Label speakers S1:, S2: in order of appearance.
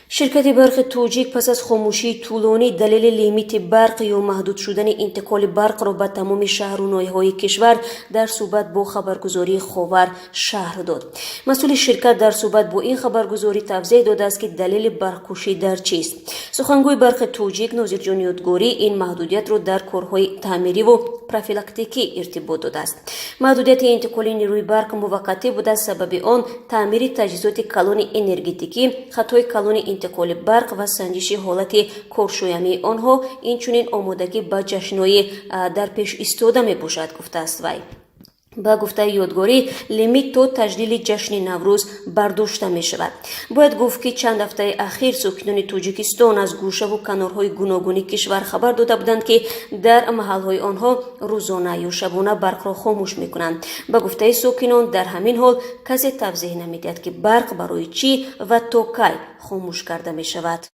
S1: شرکت برق توجیک پس از خاموشی طولانی دلیل لیمیت برق یا محدود شدن انتقال برق را به تمام شهر و ناحیه‌های کشور در صحبت با خبرگزاری خاور شهر داد. مسئول شرکت در صحبت با این خبرگزاری توضیح داده است که دلیل برق‌کشی در چیست. سخنگوی برق توجیک ناظر جان یادگاری این محدودیت را در کارهای تعمیری و پروفیلاکتیکی ارتباط داده است. محدودیت انتقال نیروی برق موقتی بوده، سبب آن تعمیر تجهیزات کلان انرژتیکی، خطای کلان انتقال برق و سنجش حالت کارشویانه آنها، اینچنین آمادگی به جشن‌های در پیش ایستاده می باشد، گفته است وی. با گفته یادگاری لیمیت تا تجلیل جشن نوروز برداشته می شود. باید گفت که چند هفته اخیر ساکنان تاجیکستان از گوشه و کنارهای گوناگون کشور خبر داده بودند که در محلهای آنها روزانه یا شبانه برق را خاموش می کنند. با گفته ساکنان در همین حال کسی توضیح نمی دهد که برق برای چی و تا کی خاموش کرده می شود.